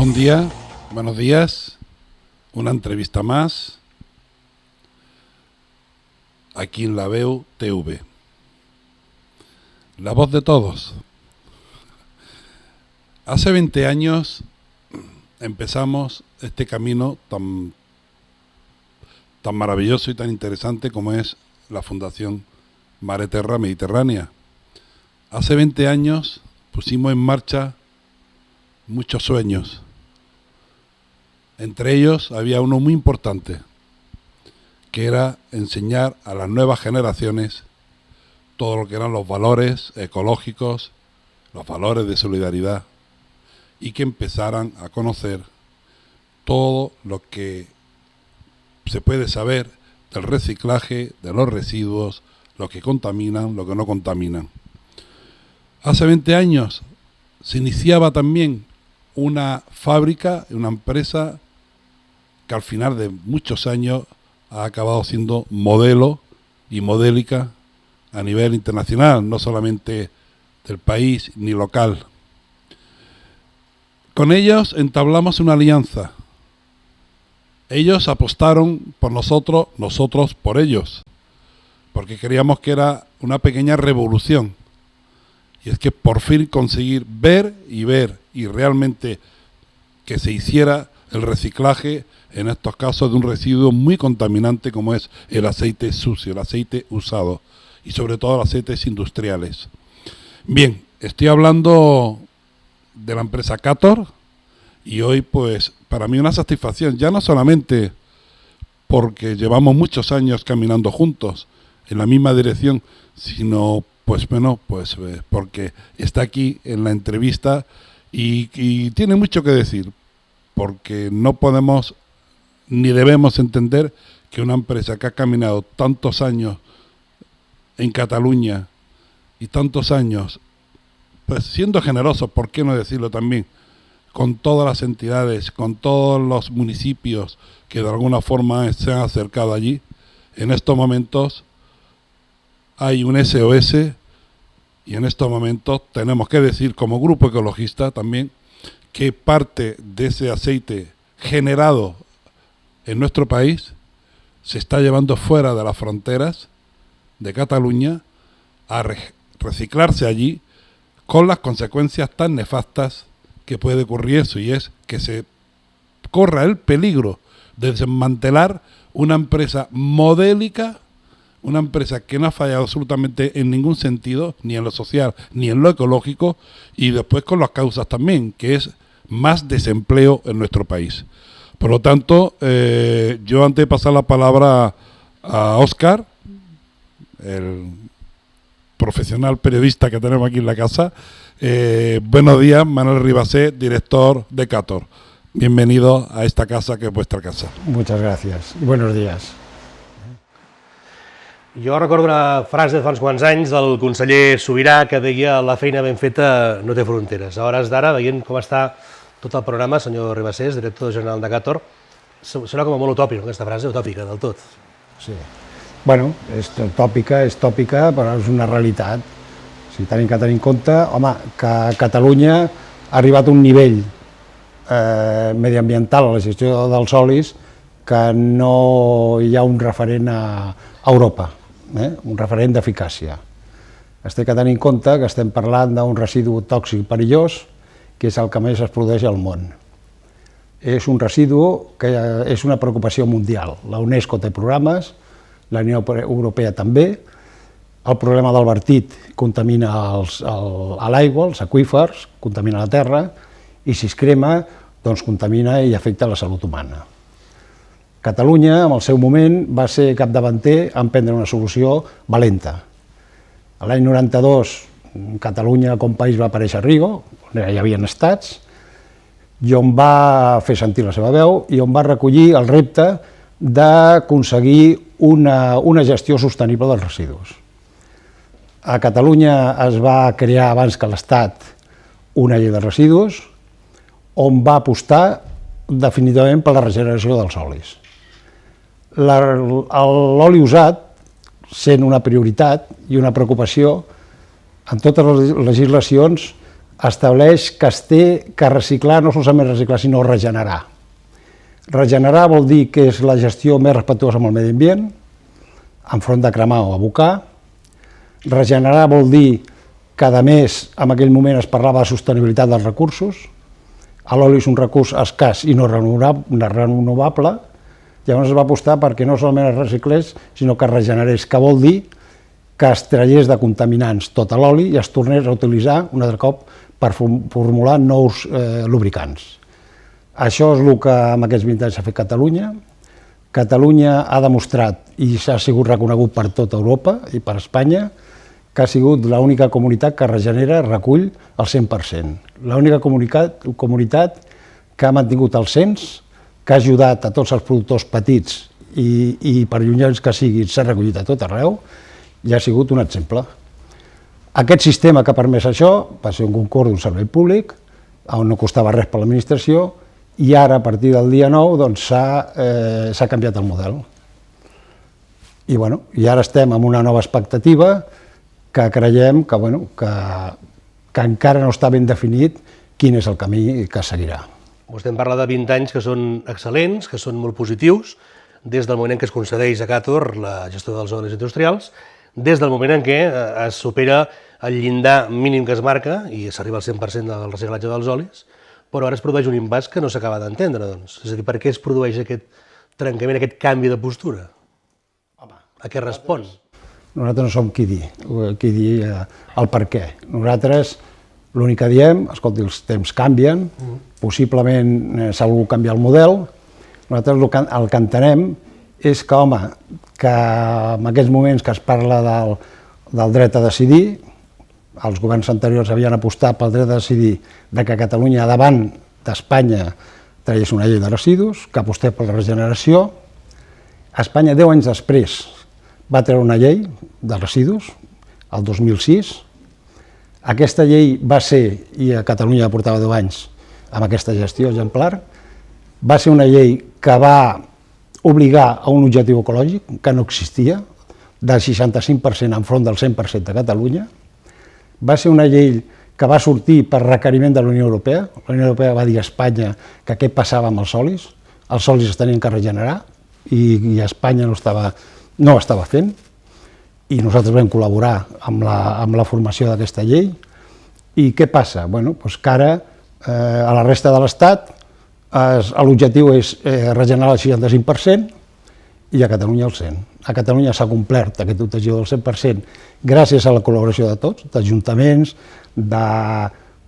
Bon dia, buenos días, una entrevista más aquí en La Veu TV. La voz de todos. Hace 20 años empezamos este camino tan maravilloso y tan interesante como es la Fundación Mare Terra Mediterránea. Hace 20 años pusimos en marcha muchos sueños. Entre ellos había uno muy importante, que era enseñar a las nuevas generaciones todo lo que eran los valores ecológicos, los valores de solidaridad, y que empezaran a conocer todo lo que se puede saber del reciclaje, de los residuos, lo que contaminan, lo que no contaminan. Hace 20 años se iniciaba también una fábrica, una empresa que al final de muchos años ha acabado siendo modelo y modélica a nivel internacional, no solamente del país ni local. Con ellos entablamos una alianza. Ellos apostaron por nosotros, nosotros por ellos, porque creíamos que era una pequeña revolución. Y es que por fin conseguir ver y realmente que se hiciera el reciclaje, en estos casos de un residuo muy contaminante como es el aceite sucio, el aceite usado y sobre todo los aceites industriales. Bien, estoy hablando de la empresa Cator y hoy pues para mí una satisfacción, ya no solamente porque llevamos muchos años caminando juntos en la misma dirección, sino porque está aquí en la entrevista y tiene mucho que decir, porque no podemos ni debemos entender que una empresa que ha caminado tantos años en Cataluña y tantos años, pues siendo generosos, ¿por qué no decirlo también?, con todas las entidades, con todos los municipios que de alguna forma se han acercado allí, en estos momentos hay un SOS y en estos momentos tenemos que decir como grupo ecologista también que parte de ese aceite generado en nuestro país se está llevando fuera de las fronteras de Cataluña a reciclarse allí con las consecuencias tan nefastas que puede ocurrir eso, y es que se corra el peligro de desmantelar una empresa modélica, una empresa que no ha fallado absolutamente en ningún sentido, ni en lo social, ni en lo ecológico, y después con las causas también, que es más desempleo en nuestro país. Por lo tanto, yo antes de pasar la palabra a Óscar, el profesional periodista que tenemos aquí en la casa, buenos días, Manuel Ribasé, director de Cator. Bienvenido a esta casa que es vuestra casa. Muchas gracias y buenos días. Jo recordo una frase de fa uns quants anys del conseller Subirà que deia la feina ben feta no té fronteres. A hores d'ara, veient com està tot el programa, senyor Ribasés, director general de Cator, sembla com a molt utòpica, aquesta frase, utòpica del tot. Sí. Bueno, és tòpica, però és una realitat. Si tenim que tenir en compte, home, que Catalunya ha arribat a un nivell mediambiental a la gestió dels olis que no hi ha un referent a Europa, un referent d'eficàcia. Es té que tenir en compte que estem parlant d'un residu tòxic perillós, que és el que més es produeix al món. És un residu que és una preocupació mundial. La UNESCO té programes, la Unió Europea també. El problema del vertit contamina l'aigua, els aqüífers, contamina la terra, i si es crema, doncs contamina i afecta la salut humana. Catalunya, en el seu moment, va ser capdavanter en prendre una solució valenta. L'any 92, Catalunya com a país va aparèixer a Rigo, on hi havia estats, i on va fer sentir la seva veu i on va recollir el repte d'aconseguir una gestió sostenible dels residus. A Catalunya es va crear, abans que l'Estat, una llei de residus, on va apostar definitivament per la regeneració dels olis. L'oli usat, sent una prioritat i una preocupació, en totes les legislacions estableix que es té que reciclar, no solament reciclar, sinó regenerar. Regenerar vol dir que és la gestió més respectuosa amb el medi ambient, enfront de cremar o abocar. Regenerar vol dir que, a més, en aquell moment es parlava de sostenibilitat dels recursos. L'oli és un recurs escàs i no renovable. Llavors es va apostar perquè no solament es reciclés, sinó que es regenerés, que vol dir que es tragués de contaminants tot l'oli i es tornés a utilitzar un altre cop per formular nous lubricants. Això és el que en aquests 20 anys s'ha fet Catalunya. Catalunya ha demostrat, i s'ha sigut reconegut per tota Europa i per Espanya, que ha sigut l'única comunitat que regenera, recull el 100%. L'única comunitat que ha mantingut el cens, que ha ajudat a tots els productors petits i per llunyans que siguin s'ha recollit a tot arreu, i ha sigut un exemple. Aquest sistema que ha permès això va ser un concurs d'un servei públic, on no costava res per l'administració, i ara, a partir del dia 9, s'ha canviat el model. I ara estem en una nova expectativa que creiem que encara no està ben definit quin és el camí que seguirà. Vostè em parla de 20 anys que són excel·lents, que són molt positius, des del moment en què es concedeix a Qatar la gestió dels olis industrials, des del moment en què es supera el llindar mínim que es marca i s'arriba al 100% del reciclatge dels olis, però ara es produeix un impàs que no s'acaba d'entendre. És a dir, per què es produeix aquest trencament, aquest canvi de postura? A què respon? Nosaltres no som qui dir el per què. Nosaltres l'únic que diem, escolti, els temps canvien, possiblement s'ha volgut canviar el model. Nosaltres el que entenem és que, home, que en aquests moments que es parla del dret a decidir, els governs anteriors havien apostat pel dret a decidir que Catalunya, davant d'Espanya, tragués una llei de residus, que apostés per la regeneració. Espanya, 10 anys després, va treure una llei de residus, el 2006. Aquesta llei va ser, i a Catalunya portava 10 anys amb aquesta gestió exemplar, va ser una llei que va obligar a un objectiu ecològic que no existia, del 65% enfront del 100% de Catalunya. Va ser una llei que va sortir per requeriment de la Unió Europea. La Unió Europea va dir a Espanya que què passava amb els olis. Els olis es tenien que regenerar i Espanya no ho estava fent. I nosaltres vam col·laborar amb la formació d'aquesta llei. I què passa? Doncs que ara a la resta de l'Estat l'objectiu és regenerar el 65% i a Catalunya el 100%. A Catalunya s'ha complert aquest objectiu del 100% gràcies a la col·laboració de tots, d'ajuntaments,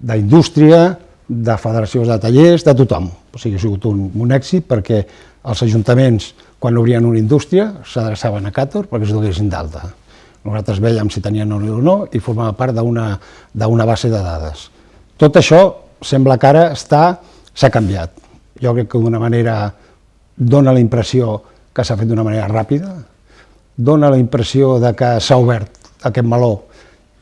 d'indústria, de federacions de tallers, de tothom. O sigui, ha sigut un èxit perquè els ajuntaments, quan obrien una indústria, s'adreçaven a Qatar perquè es donessin d'alta. Nosaltres vèiem si tenien o no i formava part d'una base de dades. Tot això sembla que ara s'ha canviat. Jo crec que d'una manera dona la impressió que s'ha fet d'una manera ràpida, dona la impressió que s'ha obert aquest meló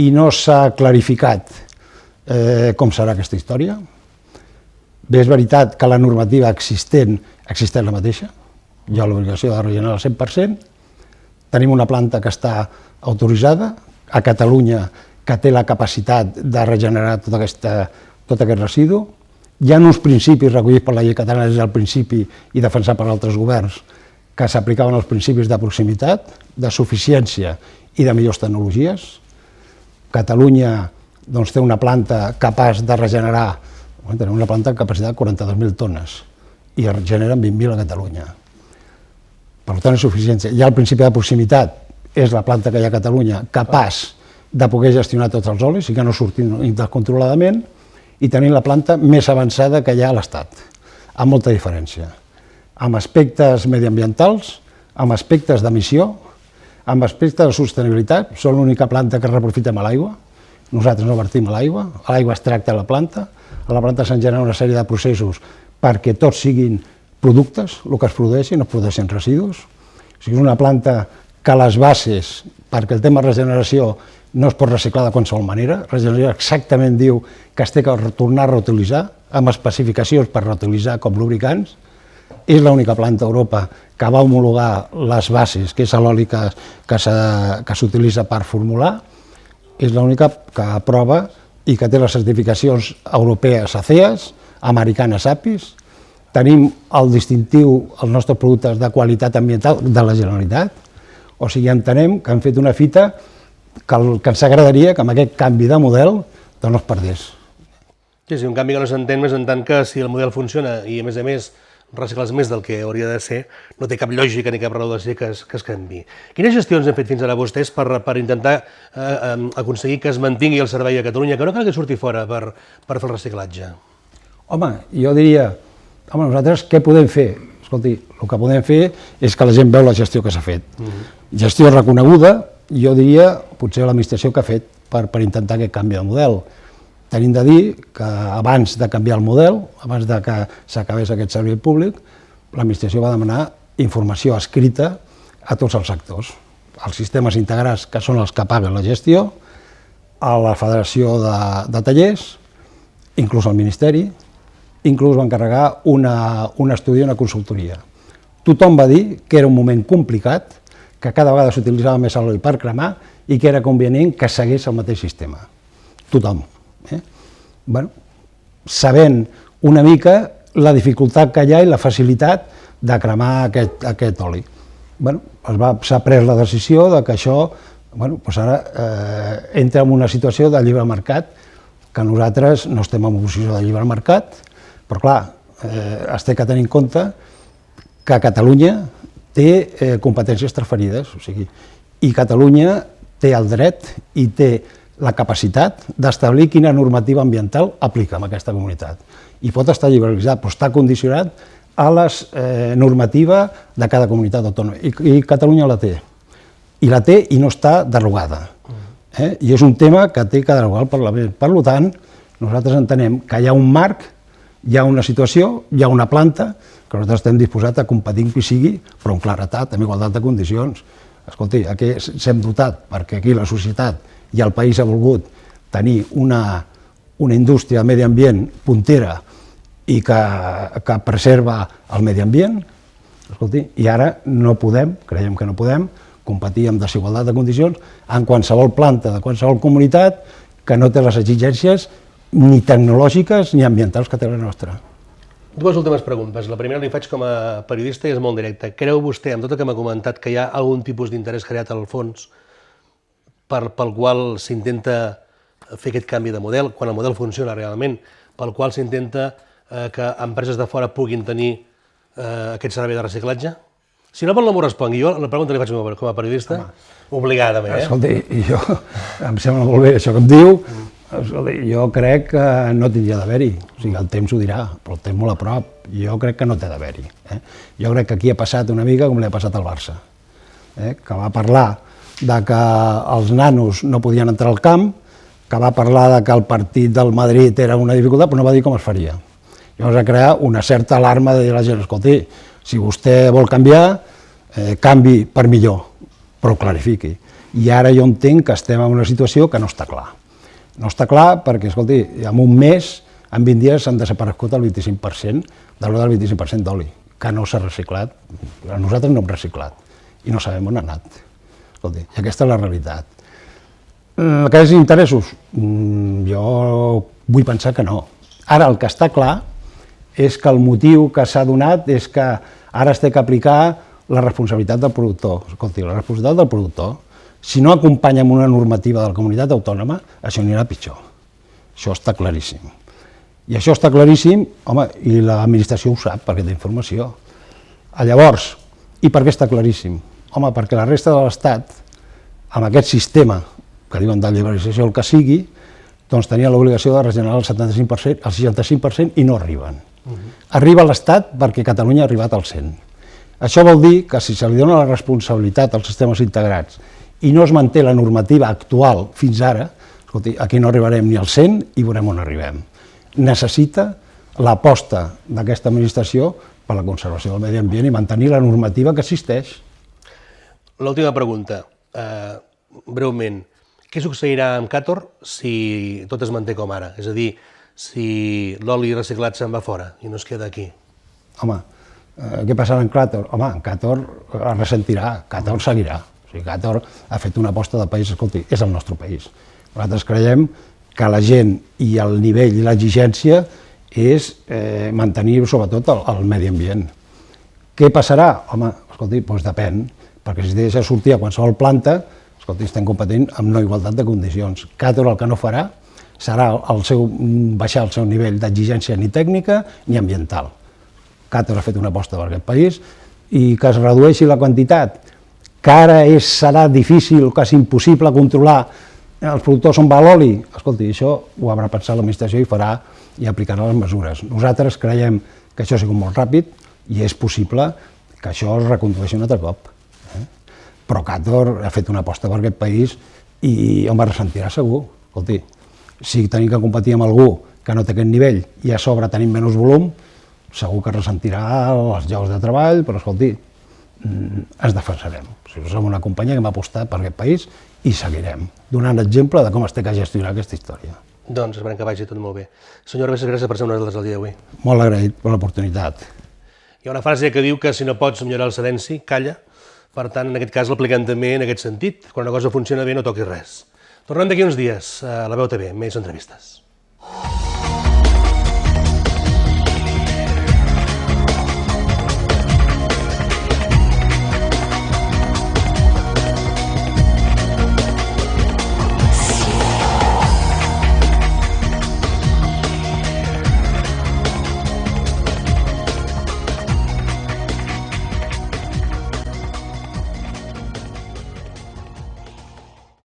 i no s'ha clarificat com serà aquesta història. Bé, és veritat que la normativa existent existeix la mateixa, hi ha l'obligació de regenerar el 100%, tenim una planta que està autoritzada, a Catalunya, que té la capacitat de regenerar tot aquest residu. Hi ha uns principis recollits per la llei catalana des del principi i defensats per altres governs que s'aplicaven els principis de proximitat, de suficiència i de millors tecnologies. Catalunya té una planta capaç de regenerar, tenim una planta amb capacitat de 42.000 tones i es generen 20.000 a Catalunya. Per tant, és suficiència. Hi ha el principi de proximitat, és la planta que hi ha a Catalunya capaç de poder gestionar tots els olis i que no surtin descontroladament, i tenim la planta més avançada que hi ha a l'Estat, amb molta diferència. Amb aspectes mediambientals, amb aspectes d'emissió, amb aspectes de sostenibilitat, som l'única planta que reprofitem a l'aigua, nosaltres no vertim a l'aigua es tracta a la planta se'n genera una sèrie de processos perquè tots siguin productes, el que es produeixin, no es produeixin residus. O sigui, és una planta que les bases, perquè el tema de regeneració no es pot reciclar de qualsevol manera, regeneració exactament diu que es té que tornar a reutilitzar, amb especificacions per reutilitzar com lubricants. És l'única planta a Europa que va homologar les bases, que és l'oli que s'utilitza per formular, és l'única que aprova i que té les certificacions europees ACEAS, americanes APIS, tenim el distintiu, els nostres productes de qualitat ambiental de la Generalitat, o sigui, entenem que han fet una fita que ens agradaria que amb aquest canvi de model no es perdés. Sí, un canvi que no s'entén més en tant que si el model funciona i a més recicles més del que hauria de ser, no té cap lògica ni cap raó de ser que es canvi. Quines gestions han fet fins ara vostès per intentar aconseguir que es mantingui el servei a Catalunya, que no cal que surti fora per fer el reciclatge? Home, jo diria, nosaltres què podem fer? Escolti, el que podem fer és que la gent veu la gestió que s'ha fet. Gestió reconeguda, jo diria, potser l'administració que ha fet per intentar aquest canvi de model. Tenim de dir que abans de canviar el model, abans de que s'acabés aquest servei públic, l'administració va demanar informació escrita a tots els sectors. Els sistemes integrats, que són els que paguen la gestió, a la Federació de Tallers, inclús al Ministeri, inclús va encarregar un estudi, una consultoria. Tothom va dir que era un moment complicat, que cada vegada s'utilitzava més l'oli per cremar i que era convenient que seguís el mateix sistema. Tothom. Sabent una mica la dificultat que hi ha i la facilitat de cremar aquest oli. S'ha pres la decisió que això ara entra en una situació de lliure mercat, que nosaltres no estem en posició de lliure mercat, però clar, es té que tenir en compte que Catalunya té competències transferides, i Catalunya té el dret i té la capacitat d'establir quina normativa ambiental aplica en aquesta comunitat. I pot estar liberalitzat, però està condicionat a la normativa de cada comunitat autònoma. I Catalunya la té. I la té i no està derogada. I és un tema que té que derogar el Parlament. Per tant, nosaltres entenem que hi ha un marc, hi ha una situació, hi ha una planta, que nosaltres estem disposats a competir amb qui sigui, però amb claretat, amb igualtat de condicions. Escolti, aquí s'hem dotat, perquè aquí la societat i el país ha volgut tenir una indústria de medi ambient puntera i que preserva el medi ambient, i ara no podem, creiem que no podem, competir amb desigualtat de condicions en qualsevol planta de qualsevol comunitat que no té les exigències ni tecnològiques ni ambientals que té la nostra. Dues últimes preguntes. La primera li faig com a periodista i és molt directa. Creu vostè, amb tot el que m'ha comentat, que hi ha algun tipus d'interès creat al fons pel qual s'intenta fer aquest canvi de model, quan el model funciona realment, pel qual s'intenta que empreses de fora puguin tenir aquest servei de reciclatge? Si no vol, no m'ho respongui. Jo la pregunta li faig com a periodista, obligadament. Escolti, em sembla molt bé això que em diu. Jo crec que no tindria d'haver-hi. El temps ho dirà, però el temps molt a prop. Jo crec que no té d'haver-hi. Jo crec que aquí ha passat una mica com li ha passat al Barça, que va parlar que els nanos no podien entrar al camp, que va parlar que el partit del Madrid era una dificultat, però no va dir com es faria. Llavors va crear una certa alarma de dir a la gent, escolti, si vostè vol canviar, canvi per millor, però clarifiqui. I ara jo entenc que estem en una situació que no està clar. No està clar perquè, escolti, en un mes, en 20 dies s'han desaparegut el 25%, del 25% d'oli, que no s'ha reciclat. Nosaltres no hem reciclat i no sabem on ha anat. Escolti, i aquesta és la realitat. Aquests interessos? Jo vull pensar que no. Ara el que està clar és que el motiu que s'ha donat és que ara es té que aplicar la responsabilitat del productor. Escolti, la responsabilitat del productor, si no acompanya amb una normativa de la comunitat autònoma, això anirà pitjor. Això està claríssim. I això està claríssim, home, i l'administració ho sap perquè té informació. Llavors, i per què està claríssim? Home, perquè la resta de l'Estat, amb aquest sistema que diuen de liberalització el que sigui, doncs tenia l'obligació de regenerar el 75%, el 65% i no arriben. Arriba a l'Estat perquè Catalunya ha arribat al 100%. Això vol dir que si se li dona la responsabilitat als sistemes integrats i no es manté la normativa actual fins ara, escolti, aquí no arribarem ni al 100 i veurem on arribem. Necessita l'aposta d'aquesta administració per la conservació del medi ambient i mantenir la normativa que existeix. L'última pregunta, breument. Què succeirà amb Càtor si tot es manté com ara? És a dir, si l'oli reciclat se'n va fora i no es queda aquí? Home, què passarà amb Càtor? Home, Càtor es ressentirà, Càtor seguirà. O sigui, Càtor ha fet una aposta de país, escolti, és el nostre país. Nosaltres creiem que la gent i el nivell i l'exigència és mantenir sobretot el medi ambient. Què passarà? Home, escolti, doncs depèn, perquè si deixa sortir a qualsevol planta, escolti, estem competint amb no igualtat de condicions. Qatar el que no farà serà baixar el seu nivell d'exigència ni tècnica ni ambiental. Qatar ha fet una aposta per aquest país i que es redueixi la quantitat, que ara serà difícil, quasi impossible controlar els productors on va l'oli. Escolti, això ho haurà pensat l'administració i farà i aplicarà les mesures. Nosaltres creiem que això sigui molt ràpid i és possible que això es recondueixi un altre cop. Però Qatar ha fet una aposta per aquest país i home, ressentirà segur. Escolti, si tenim que competir amb algú que no té aquest nivell i a sobre tenim menys volum, segur que ressentirà els llocs de treball, però escolti, ens defensarem. Som una companyia que hem apostat per aquest país i seguirem, donant exemple de com es té que gestionar aquesta història. Doncs esperem que vagi tot molt bé. Senyor Ribasés, gràcies per ser nosaltres el dia d'avui. Molt agraït per l'oportunitat. Hi ha una frase que diu que si no pots millorar el silenci, calla. Per tant, en aquest cas l'apliquem també en aquest sentit. Quan una cosa funciona bé no toquis res. Tornem d'aquí uns dies a la Veu TV, més entrevistes.